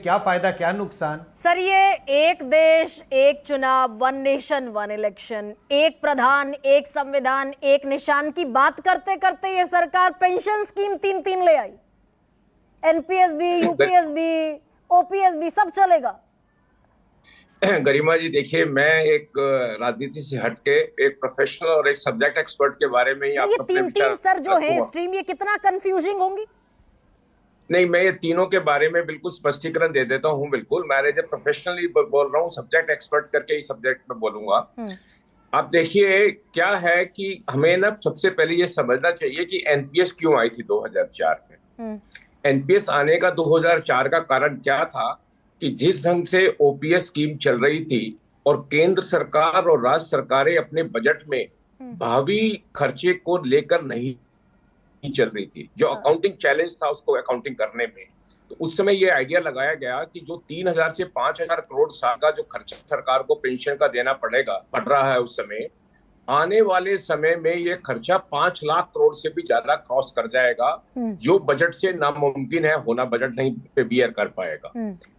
क्या फायदा क्या नुकसान? सर, ये एक देश एक चुनाव, वन नेशन वन इलेक्शन, एक प्रधान एक संविधान एक निशान की बात करते करते ये सरकार पेंशन स्कीम 3-3 ले आई। एनपीएस भी, यूपीएस भी, ओपीएस भी, सब चलेगा। गरिमा जी देखिए, मैं एक राजनीति से हटके एक प्रोफेशनल और एक सब्जेक्ट एक्सपर्ट के बारे में ही ये आपको अपने 3-3 विचार सर जो है रखूंगा। स्ट्रीम, ये कितना कंफ्यूजिंग होंगी। नहीं, मैं ये तीनों के बारे में बिल्कुल स्पष्टीकरण दे देता हूँ। बिल्कुल, मैं एज ए प्रोफेशनली बोल रहा हूँ, सब्जेक्ट एक्सपर्ट करके ही सब्जेक्ट में बोलूंगा। आप देखिए, क्या है कि हमें ना सबसे पहले ये समझना चाहिए कि एनपीएस क्यों आई थी 2004 में। एनपीएस आने का 2004 का कारण क्या था कि जिस ढंग से ओपीएस स्कीम चल रही थी और केंद्र सरकार और राज्य सरकारें अपने बजट में भावी खर्चे को लेकर नहीं चल रही थी, जो अकाउंटिंग चैलेंज था उसको अकाउंटिंग करने में, तो उस समय ये आइडिया लगाया गया कि जो 3000 से 5000 करोड़ साल का जो खर्चा सरकार को पेंशन का देना पड़ रहा है उस समय, आने वाले समय में ये खर्चा 5 लाख करोड़ से भी ज्यादा क्रॉस कर जाएगा, जो बजट से नामुमकिन है होना, बजट नहीं पे बियर कर पाएगा।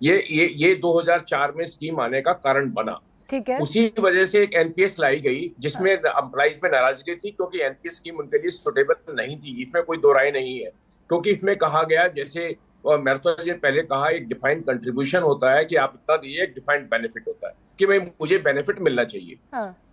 ये 2004 में स्कीम आने का कारण बना। ठीक है। उसी वजह से एक एनपीएस लाई गई, जिसमें एम्प्लॉइज में नाराजगी थी क्योंकि एनपीएस स्कीम उनके लिए सुटेबल नहीं थी। इसमें कोई दो राय नहीं है, क्योंकि इसमें कहा गया, जैसे मैथ्यू जी ने पहले कहा, एक डिफाइंड कंट्रीब्यूशन होता है कि आप इतना दिए, एक डिफाइंड बेनिफिट होता है कि भाई मुझे बेनिफिट मिलना चाहिए।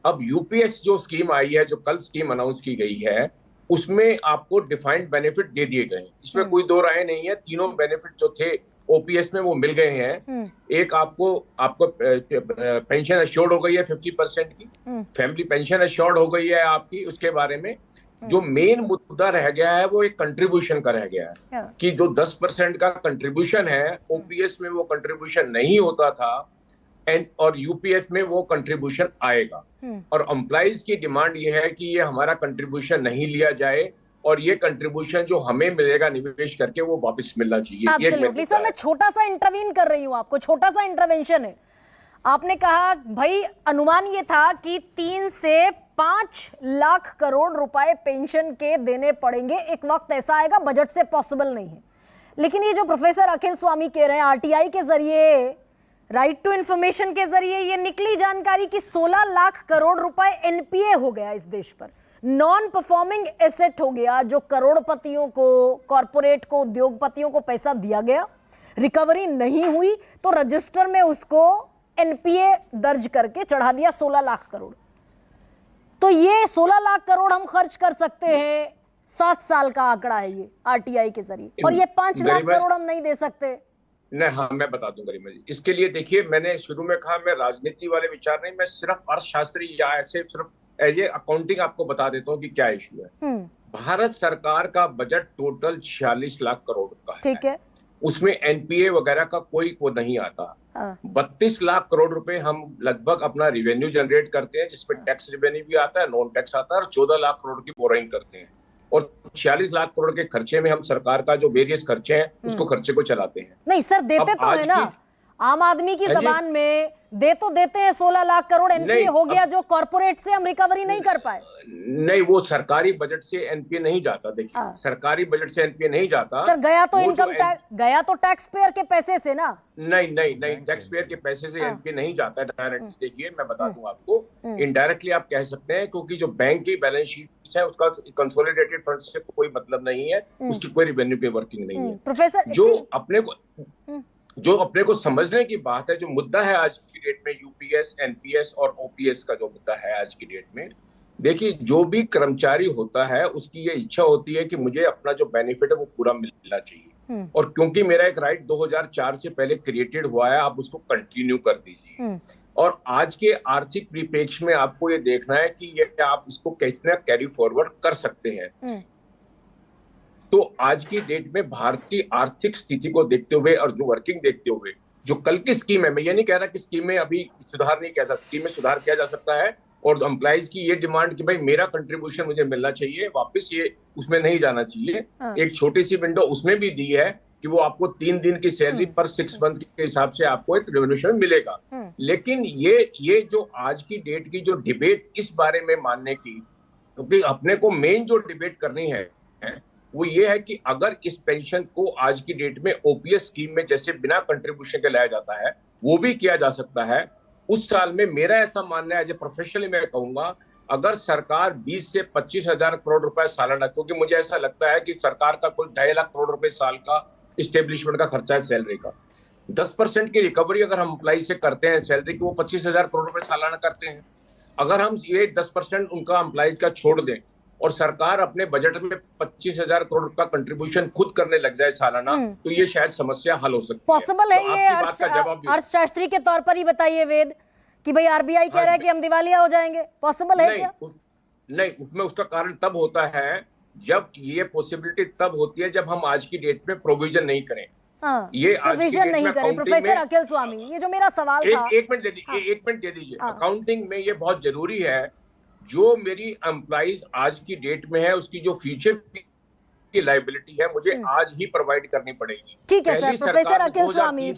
अब यूपीएस जो स्कीम आई है, जो कल स्कीम अनाउंस की गई है, उसमें आपको डिफाइंड बेनिफिट दे दिए गए। इसमें कोई दो राय नहीं है। तीनों बेनिफिट जो थे ओपीएस में वो मिल गए हैं। एक आपको पेंशन अश्योर्ड हो गई है 50% की, फैमिली पेंशन अश्योर्ड हो गई है आपकी। उसके बारे में जो मेन मुद्दा रह गया है वो एक कंट्रीब्यूशन का रह गया है कि जो 10% का कंट्रीब्यूशन है, ओपीएस में वो कंट्रीब्यूशन नहीं होता था और यूपीएस में वो कंट्रीब्यूशन आएगा। और एम्प्लॉइज की डिमांड ये है कि ये हमारा कंट्रीब्यूशन नहीं लिया जाए और ये कंट्रीब्यूशन जो हमें मिलेगा निवेश करके वो वापस मिलना चाहिए। एब्सोल्युटली सर, मैं छोटा सा इंटरवीन कर रही हूँ, आपको छोटा सा इंटरवेंशन है। आपने कहा भाई अनुमान ये था कि 3 से 5 लाख करोड़ रुपए पेंशन के देने पड़ेंगे, एक वक्त ऐसा आएगा बजट से पॉसिबल नहीं है। लेकिन ये जो प्रोफेसर अखिल स्वामी कह रहे हैं, आरटीआई के जरिए, राइट टू इंफॉर्मेशन के जरिए ये निकली जानकारी कि 16 लाख करोड़ रुपए एनपीए हो गया इस देश पर, नॉन परफॉर्मिंग एसेट हो गया, जो करोड़पतियों को, कॉरपोरेट को, उद्योगपतियों को पैसा दिया गया, रिकवरी नहीं हुई तो रजिस्टर में उसको एनपीए दर्ज करके चढ़ा दिया 16 लाख करोड़। तो ये 16 लाख करोड़ हम खर्च कर सकते हैं, 7 साल का आंकड़ा है ये आरटीआई के जरिए, और ये 5 लाख करोड़ हम नहीं दे सकते। नहीं, हाँ, मैं बता दूं गरिमा जी। इसके लिए देखिए, मैंने शुरू में कहा मैं राजनीति वाले विचार नहीं, मैं सिर्फ अर्थशास्त्री या ऐसे सिर्फ एज ए अकाउंटिंग आपको बता देता हूँ कि क्या इश्यू है। भारत सरकार का बजट टोटल 46 लाख करोड़ का है। ठीक है। उसमें एनपीए वगैरह का कोई वो नहीं आता। 32 लाख करोड़ रुपए हम लगभग अपना रिवेन्यू जनरेट करते हैं, जिसमें टैक्स रिवेन्यू भी आता है, नॉन टैक्स आता है, और 14 लाख करोड़ की बोरिंग करते हैं। और 46 लाख करोड़ के खर्चे में हम सरकार का जो वेरियस खर्चे हैं उसको खर्चे को चलाते हैं। नहीं सर, देते तो है ना, आम आदमी की जबान में दे तो देते हैं। 16 लाख करोड़ एनपीए हो गया, जो कॉर्पोरेट से हम रिकवरी नहीं कर पाए। नहीं, वो सरकारी बजट से एनपीए नहीं जाता। देखिए, सरकारी बजट से एनपीए नहीं जाता सर, गया तो इनकम टैक्स, गया तो टैक्स पेयर के पैसे से ना। नहीं नहीं नहीं, टैक्स पेयर के पैसे से एनपीए नहीं जाता डायरेक्टली। देखिए, मैं बता दूं आपको, इनडायरेक्टली आप कह सकते हैं, क्योंकि जो बैंक की बैलेंस शीट है उसका कंसोलिडेटेड फंड से कोई मतलब नहीं है, उसकी कोई रिवेन्यू की वर्किंग नहीं है। प्रोफेसर, जो अपने को समझने की बात है, जो मुद्दा है आज की डेट में, यूपीएस, एनपीएस और ओपीएस का जो मुद्दा है आज की डेट में, देखिए, जो भी कर्मचारी होता है उसकी ये इच्छा होती है कि मुझे अपना जो बेनिफिट है वो पूरा मिलना चाहिए। और क्योंकि मेरा एक राइट 2004 से पहले क्रिएटेड हुआ है, आप उसको कंटिन्यू कर दीजिए। और आज के आर्थिक परिप्रेक्ष्य में आपको ये देखना है कि ये आप इसको कितना कैरी फॉरवर्ड कर सकते हैं। तो आज की डेट में भारत की आर्थिक स्थिति को देखते हुए और जो वर्किंग देखते हुए, जो कल की स्कीम है, मैं ये नहीं कह रहा कि स्कीम में अभी सुधार नहीं किया जा सकता, स्कीम में सुधार किया जा सकता है। और एम्प्लॉइज की ये डिमांड कि भाई मेरा कंट्रीब्यूशन मुझे मिलना चाहिए वापस, ये उसमें नहीं जाना चाहिए। एक छोटी सी विंडो उसमें भी दी है कि वो आपको 3 दिन की सैलरी पर 6 मंथ के हिसाब से आपको एक रेवोल्यूशन मिलेगा। लेकिन ये जो आज की डेट की जो डिबेट इस बारे में मानने की, क्योंकि अपने को मेन जो डिबेट करनी है वो ये है कि अगर इस पेंशन को आज की डेट में ओपीएस स्कीम में जैसे बिना कंट्रीब्यूशन के लाया जाता है वो भी किया जा सकता है। उस साल में मेरा ऐसा मानना है, एज ए प्रोफेशनली मैं कहूंगा, अगर सरकार 20 से 25 हजार करोड़ रुपए सालाना, क्योंकि मुझे ऐसा लगता है कि सरकार का कुल 2.5 लाख करोड़ रुपए साल का इस्टेब्लिशमेंट का खर्चा है सैलरी का, 10% की रिकवरी अगर हम अप्लाई से करते हैं सैलरी की, वो 25 हजार करोड़ रुपए सालाना करते हैं। अगर हम ये 10% उनका एम्प्लॉइज का छोड़ दें और सरकार अपने बजट में 25 हजार करोड़ का कंट्रीब्यूशन खुद करने लग जाए सालाना, तो ये शायद समस्या हल हो सकती है। पॉसिबल है तो ये? आपकी बात का जवाब अर्थशास्त्री के तौर पर ही बताइए वेद, कि भाई आरबीआई कह रहा है कि हम दिवालिया हो जाएंगे, पॉसिबल है क्या? नहीं, उसमें उसका कारण तब होता है जब ये पॉसिबिलिटी तब होती है जब हम आज की डेट में प्रोविजन नहीं करें। हाँ, ये आज की प्रोविजन डेट नहीं में करें। प्रोफेसर अखिल स्वामी, ये जो मेरा सवाल था, एक मिनट दे दीजिए, एक मिनट दे दीजिए। अकाउंटिंग में ये बहुत जरूरी है, जो मेरी एम्प्लॉइज आज की डेट में है उसकी जो फ्यूचर की लायबिलिटी है मुझे आज ही प्रोवाइड करनी पड़ेगी। ठीक है सर। प्रोफेसर अखिल स्वामी,